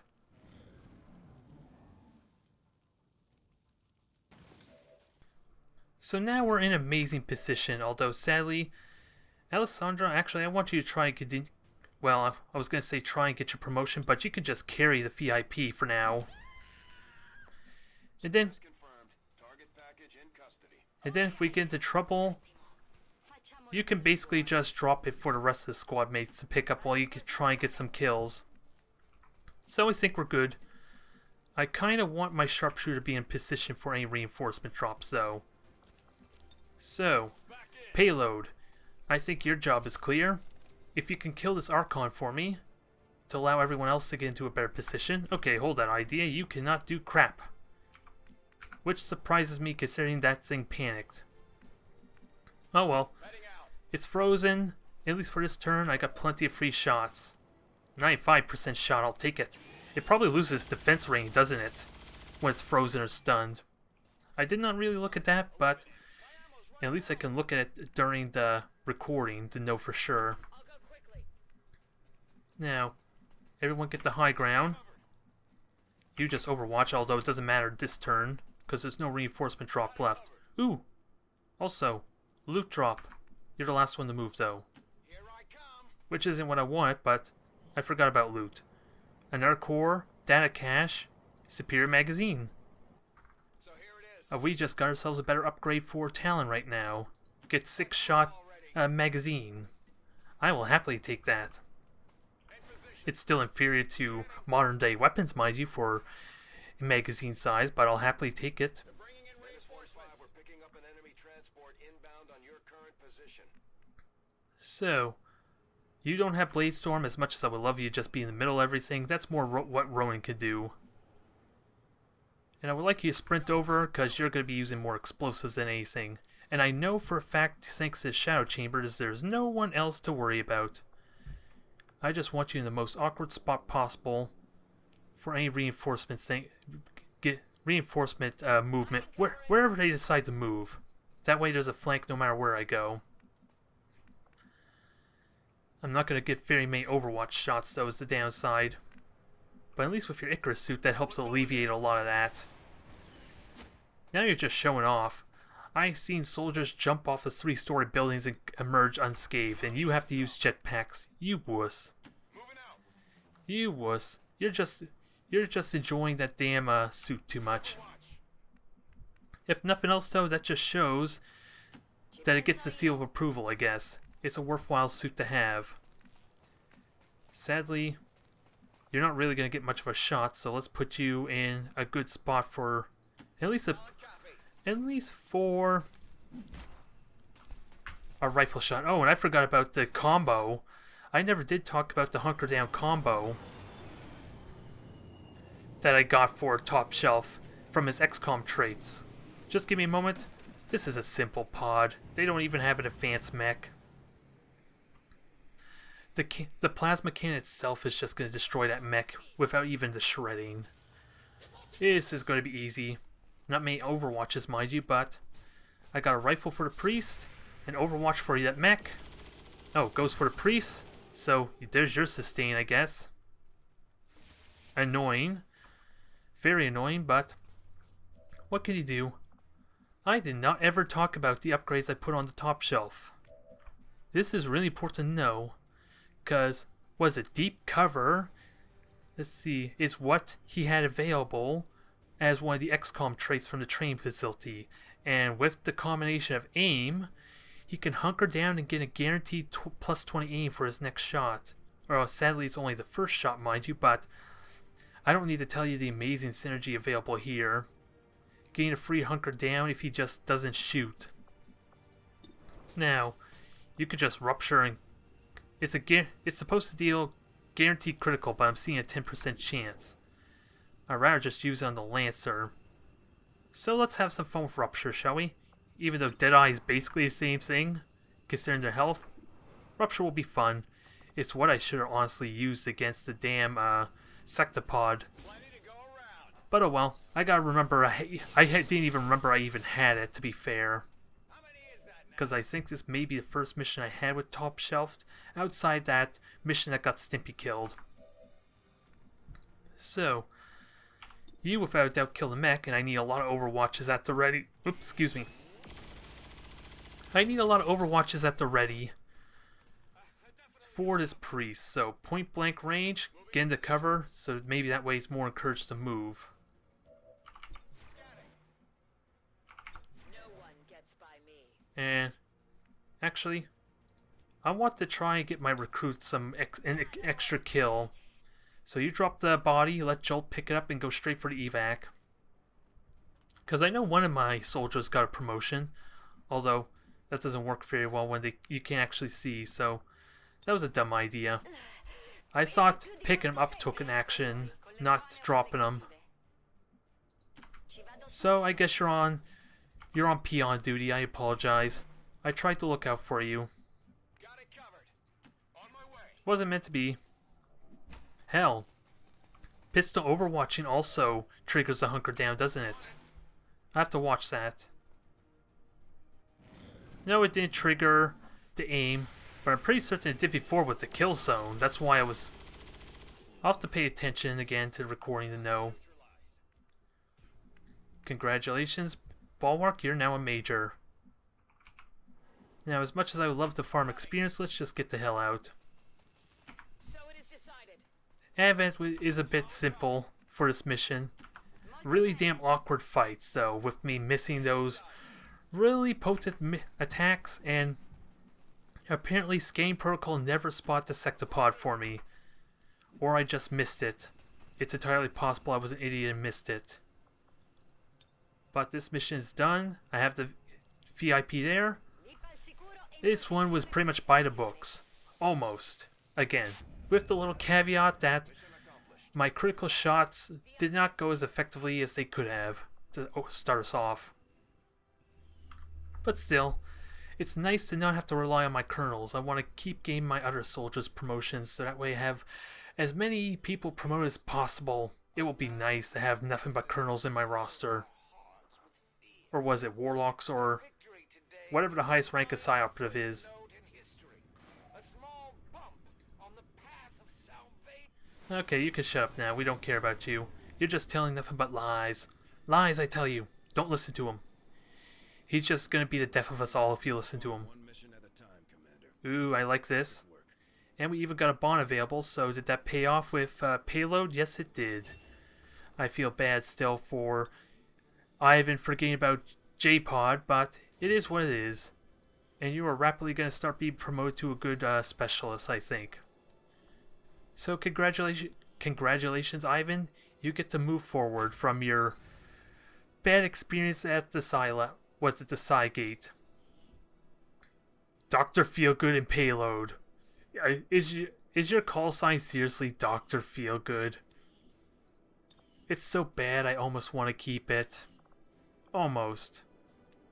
So now we're in an amazing position, although sadly, Alessandra, actually I want you to try and continue. Well, I was going to say try and get your promotion, but you can just carry the VIP for now. And then if we get into trouble, you can basically just drop it for the rest of the squad mates to pick up while you can try and get some kills. So I think we're good. I kind of want my sharpshooter to be in position for any reinforcement drops though. So, payload. I think your job is clear. If you can kill this Archon for me, to allow everyone else to get into a better position. Okay, hold that idea. You cannot do crap. Which surprises me considering that thing panicked. Oh well. It's frozen. At least for this turn, I got plenty of free shots. 95% shot, I'll take it. It probably loses defense range, doesn't it? When it's frozen or stunned. I did not really look at that, but at least I can look at it during the recording to know for sure. Now, everyone get the high ground. You just overwatch, although it doesn't matter this turn, because there's no reinforcement drop left. Ooh! Also, loot drop. You're the last one to move, though. Which isn't what I want, but I forgot about loot. Another core, data cache, superior magazine. We just got ourselves a better upgrade for Talon right now. Get 6-shot magazine. I will happily take that. It's still inferior to modern day weapons, mind you, for magazine size, but I'll happily take it. So, you don't have Blade Storm as much as I would love you to just be in the middle of everything. That's more what Rowan could do. And I would like you to sprint over, because you're going to be using more explosives than anything. And I know for a fact, thanks to Shadow Chambers, there's no one else to worry about. I just want you in the most awkward spot possible for any reinforcement movement, wherever they decide to move. That way there's a flank no matter where I go. I'm not going to get very many Overwatch shots, though, is the downside. But at least with your Icarus suit, that helps alleviate a lot of that. Now you're just showing off. I've seen soldiers jump off of 3-story buildings and emerge unscathed, and you have to use jetpacks. You wuss. You wuss. You're just enjoying that damn suit too much. If nothing else, though, that just shows that it gets the seal of approval, I guess. It's a worthwhile suit to have. Sadly, you're not really going to get much of a shot, so let's put you in a good spot for at least for a rifle shot. Oh, and I forgot about the combo. I never did talk about the hunker down combo that I got for Top Shelf from his XCOM traits. Just give me a moment. This is a simple pod. They don't even have an advanced mech. The plasma cannon itself is just going to destroy that mech without even the shredding. This is going to be easy. Not many Overwatches, mind you, but I got a rifle for the priest, an Overwatch for that mech. Oh, goes for the priest. So there's your sustain, I guess. Annoying. Very annoying, but what can you do? I did not ever talk about the upgrades I put on the top shelf. This is really important to know. Because, was it deep cover? Let's see, is what he had available as one of the XCOM traits from the training facility. And with the combination of aim, he can hunker down and get a guaranteed plus 20 aim for his next shot. Or sadly, it's only the first shot, mind you, but I don't need to tell you the amazing synergy available here. Getting a free hunker down if he just doesn't shoot. Now, you could just rupture and it's supposed to deal guaranteed critical, but I'm seeing a 10% chance. I'd rather just use it on the Lancer. So let's have some fun with rupture, shall we? Even though Deadeye is basically the same thing, considering their health, rupture will be fun. It's what I should have honestly used against the damn Sectopod. But oh well, I gotta remember, I didn't even remember I even had it, to be fair. Because I think this may be the first mission I had with Top Shelf, outside that mission that got Stimpy killed. So, you without a doubt kill the mech, and I need a lot of overwatches at the ready. Oops, excuse me. I need a lot of overwatches at the ready for this priest. So, point blank range, get into cover, so maybe that way he's more encouraged to move. And actually, I want to try and get my recruit an extra kill. So you drop the body, let Jolt pick it up and go straight for the evac. Because I know one of my soldiers got a promotion, although that doesn't work very well when you can't actually see, so that was a dumb idea. I thought picking him up took an action, not dropping him. So I guess you're on peon duty. I apologize. I tried to look out for you. Wasn't meant to be. Hell, pistol overwatching also triggers the hunker down, doesn't it? I have to watch that. No, it didn't trigger the aim, but I'm pretty certain it did before with the kill zone. That's why I'll have to pay attention again to the recording to know. Congratulations, Bulwark, you're now a major. Now, as much as I would love to farm experience, let's just get the hell out. Advent is a bit simple for this mission. Really damn awkward fights, though, with me missing those really potent attacks, and apparently Scanning Protocol never spot the Sectopod for me. Or I just missed it. It's entirely possible I was an idiot and missed it. But this mission is done. I have the VIP there. This one was pretty much by the books. Almost. Again, with the little caveat that my critical shots did not go as effectively as they could have to start us off. But still, it's nice to not have to rely on my colonels. I want to keep getting my other soldiers promotions so that way I have as many people promoted as possible. It will be nice to have nothing but colonels in my roster. Or was it warlocks or whatever the highest rank of Psi operative is. Okay, you can shut up now. We don't care about you. You're just telling nothing but lies. Lies, I tell you. Don't listen to him. He's just gonna be the death of us all if you listen to him. Ooh, I like this. And we even got a bond available, so did that pay off with payload? Yes, it did. I feel bad still for Ivan forgetting about J-Pod, but it is what it is. And you are rapidly going to start being promoted to a good specialist, I think. So congratulations, Ivan. You get to move forward from your bad experience at the Psi Gate. Dr. Feelgood and Payload. Is your call sign seriously Dr. Feelgood? It's so bad I almost want to keep it. Almost.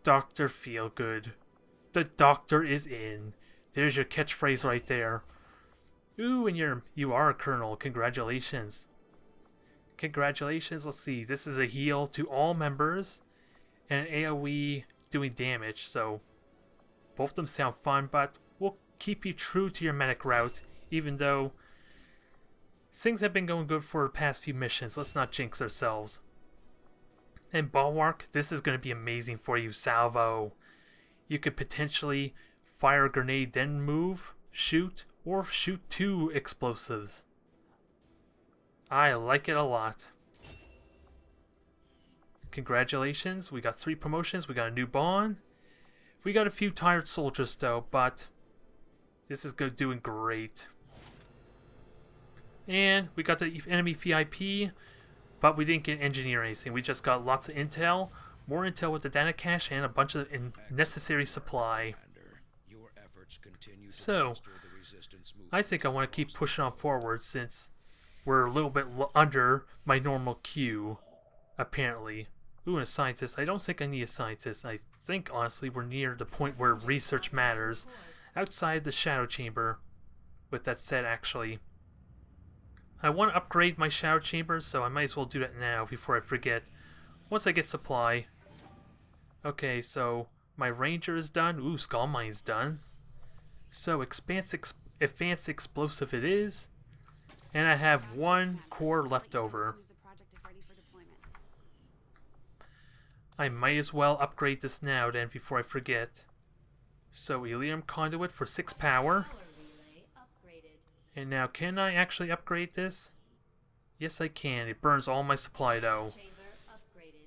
Dr. Feelgood. The doctor is in. There's your catchphrase right there. Ooh, and you are a colonel. Congratulations. Congratulations. Let's see. This is a heal to all members and an AoE doing damage. So both of them sound fun, but we'll keep you true to your medic route, even though things have been going good for the past few missions. Let's not jinx ourselves. And Bulwark, this is going to be amazing for you, Salvo. You could potentially fire a grenade, then move, shoot, or shoot 2 explosives. I like it a lot. Congratulations, we got 3 promotions, we got a new bond. We got a few tired soldiers though, but this is doing great. And we got the enemy VIP, but we didn't get engineer anything. We just got lots of intel, more intel with the data cache, and a bunch of necessary supply. So, I think I want to keep pushing on forward since we're a little bit under my normal queue, apparently. Ooh, and a scientist. I don't think I need a scientist. I think, honestly, we're near the point where research matters outside the shadow chamber. With that said, actually, I want to upgrade my shadow chamber, so I might as well do that now before I forget. Once I get supply. Okay, so my ranger is done. Ooh, skull mine's done. So advanced explosive it is. And I have one core left over. I might as well upgrade this now then before I forget. So helium conduit for 6 power. And now can I actually upgrade this? Yes I can. It burns all my supply though.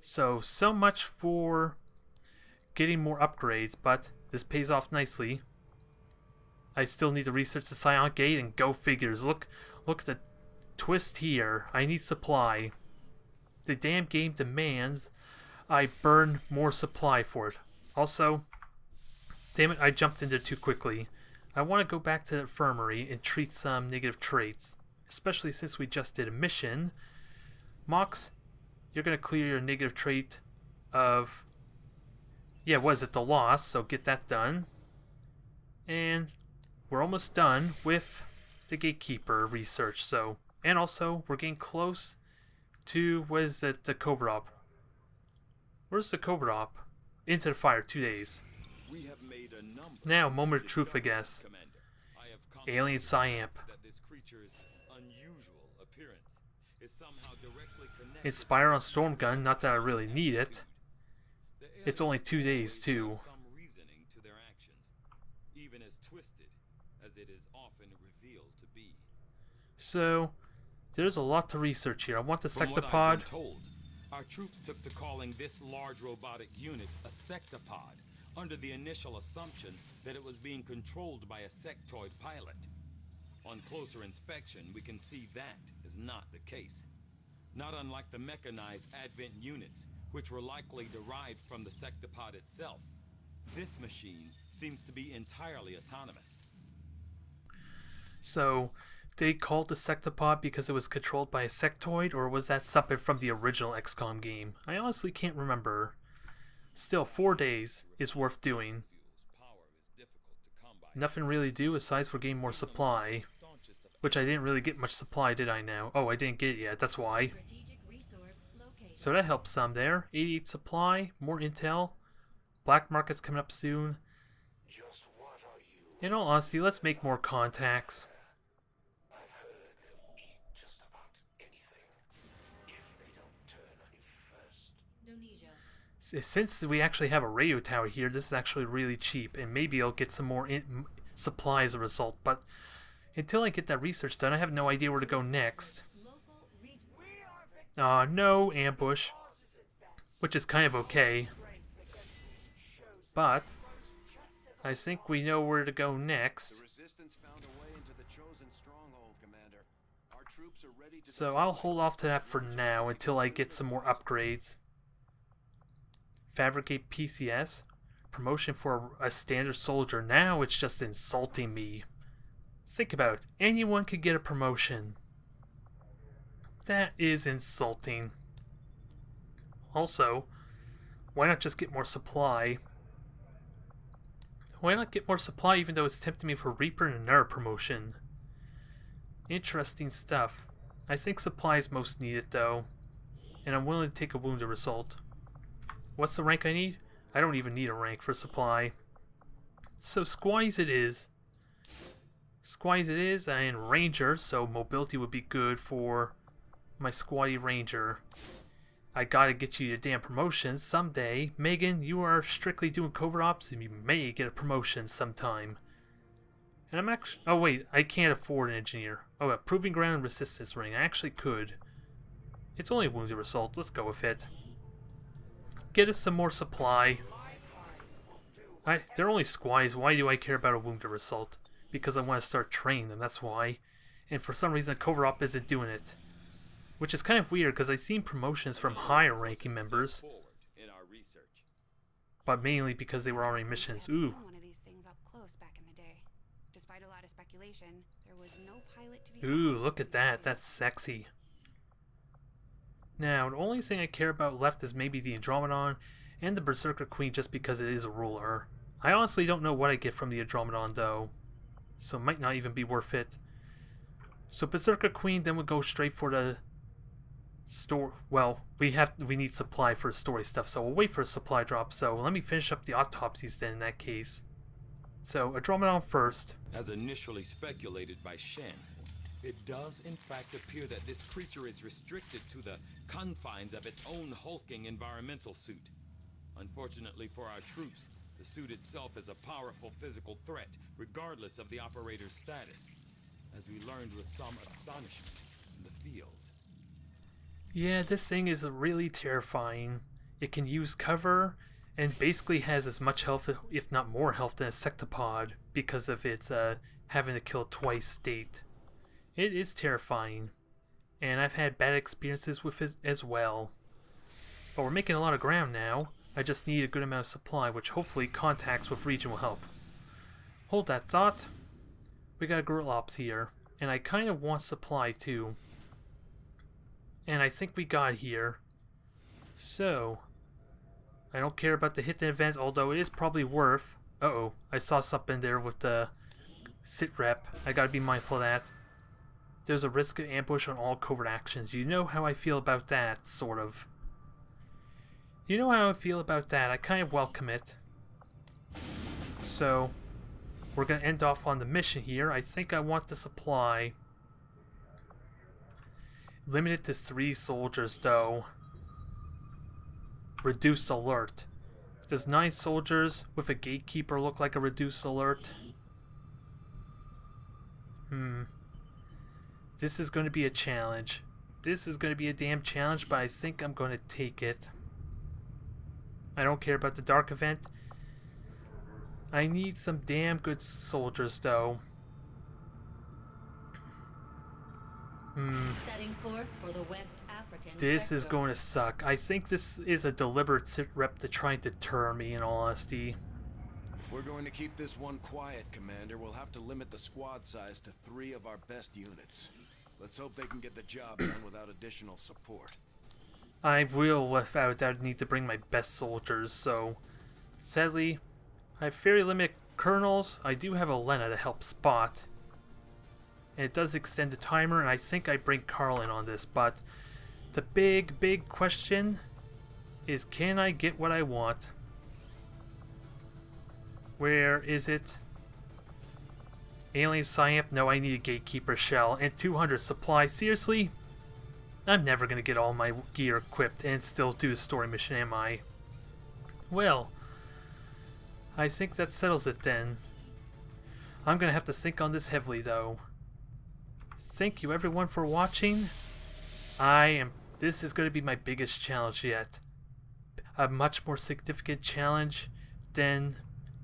So much for getting more upgrades, but this pays off nicely. I still need to research the Psionic Gate, and go figures. Look at the twist here. I need supply. The damn game demands I burn more supply for it. Also, damn it, I jumped in there too quickly. I want to go back to the infirmary and treat some negative traits, especially since we just did a mission. Mox, you're going to clear your negative trait of, yeah, what is it, the loss, so get that done. And we're almost done with the gatekeeper research, so, and also we're getting close to, what is it, the covert op. Where's the covert op? Into the fire, 2 days. We have made a number Now, moment of truth, I guess. Commander. I have Alien Psyamp. that this creature's unusual appearance is somehow directly connected. Inspire on Storm Gun, not that I really need it. The It's only 2 days, too. some reasoning to their actions, even as twisted as it is often revealed to be. So, there's a lot to research here. I want the From what I've sectopod. been told, our troops took to calling this large robotic unit a sectopod, under the initial assumption that it was being controlled by a sectoid pilot. On closer inspection, we can see that is not the case. Not unlike the mechanized Advent units, which were likely derived from the sectopod itself. This machine seems to be entirely autonomous. So, they called the sectopod because it was controlled by a sectoid, or was that something from the original XCOM game? I honestly can't remember. Still, 4 days is worth doing. Nothing really to do aside for getting more supply. Which I didn't really get much supply, did I now? Oh, I didn't get it yet, that's why. So that helps some there. 88 supply, more intel. Black market's coming up soon. In all honesty, let's make more contacts. Since we actually have a radio tower here, this is actually really cheap, and maybe I'll get some more supply as a result, but until I get that research done, I have no idea where to go next. No ambush, which is kind of okay, but I think we know where to go next. So I'll hold off to that for now until I get some more upgrades. Fabricate PCS. Promotion for a standard soldier. Now it's just insulting me. Think about it. Anyone could get a promotion. That is insulting. Also, why not just get more supply? Why not get more supply even though it's tempting me for Reaper and another promotion? Interesting stuff. I think supply is most needed though. And I'm willing to take a wounded result. What's the rank I need? I don't even need a rank for supply. So squaddies it is. Squaddies it is, and ranger, so mobility would be good for my squaddie ranger. I gotta get you a damn promotion someday. Megan, you are strictly doing covert ops and you may get a promotion sometime. And I'm actually... Oh wait, I can't afford an engineer. Oh, a proving ground and resistance ring. I actually could. It's only a wounded result. Let's go with it. Get us some more supply. They're only squaddies. Why do I care about a wounded result? Because I want to start training them, that's why. And for some reason, the covert op isn't doing it. Which is kind of weird, because I've seen promotions from higher ranking members. But mainly because they were already missions. Ooh. up close back in the day. Despite a lot of speculation, there was no pilot to be Ooh, found. look at that. That's sexy. Now, the only thing I care about left is maybe the Andromedon and the Berserker Queen just because it is a ruler. I honestly don't know what I get from the Andromedon though, so it might not even be worth it. So Berserker Queen, then we'll go straight for the store. Well, we need supply for story stuff, so we'll wait for a supply drop. So let me finish up the autopsies then in that case. So Andromedon first. As initially speculated by Shen, it does in fact appear that this creature is restricted to the confines of its own hulking environmental suit. Unfortunately for our troops, the suit itself is a powerful physical threat, regardless of the operator's status, as we learned with some astonishment in the field. Yeah, this thing is really terrifying. It can use cover and basically has as much health, if not more health, than a sectopod because of its having to kill twice state. It is terrifying, and I've had bad experiences with it as well. But we're making a lot of ground now. I just need a good amount of supply, which hopefully contacts with region will help. Hold that thought. We got a Gorilla Ops here, and I kind of want supply too. And I think we got here. So, I don't care about the hit event, although it is probably worth. Uh-oh, I saw something there with the sit rep. I gotta be mindful of that. There's a risk of ambush on all covert actions. You know how I feel about that, sort of. You know how I feel about that. I kind of welcome it. So, we're gonna end off on the mission here. I think I want the supply. Limited to 3 soldiers, though. Reduced alert. Does 9 soldiers with a gatekeeper look like a reduced alert? This is going to be a challenge. This is going to be a damn challenge, but I think I'm going to take it. I don't care about the dark event. I need some damn good soldiers, though. Setting course for the West African This is sector. going to suck. I think this is a deliberate sit rep to try and deter me, in all honesty. If we're going to keep this one quiet, Commander, we'll have to limit the squad size to 3 of our best units. Let's hope they can get the job done without additional support. I will, without a doubt, need to bring my best soldiers, so... Sadly, I have very limited colonels. I do have Elena to help spot. And it does extend the timer, and I think I bring Carl in on this, but... The big question is, can I get what I want? Where is it? Alien Psyamp? No, I need a Gatekeeper shell. And 200 supply. Seriously? I'm never going to get all my gear equipped and still do a story mission, am I? Well, I think that settles it then. I'm going to have to think on this heavily, though. Thank you everyone for watching. This is going to be my biggest challenge yet. A much more significant challenge than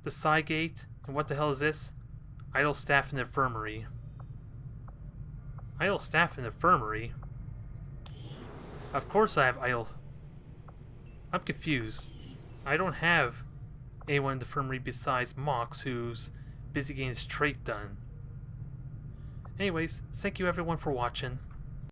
the Cygate. And what the hell is this? Idle staff in the infirmary. Idle staff in the infirmary? Of course I have idle... I'm confused. I don't have anyone in the infirmary besides Mox, who's busy getting his trait done. Anyways, thank you everyone for watching.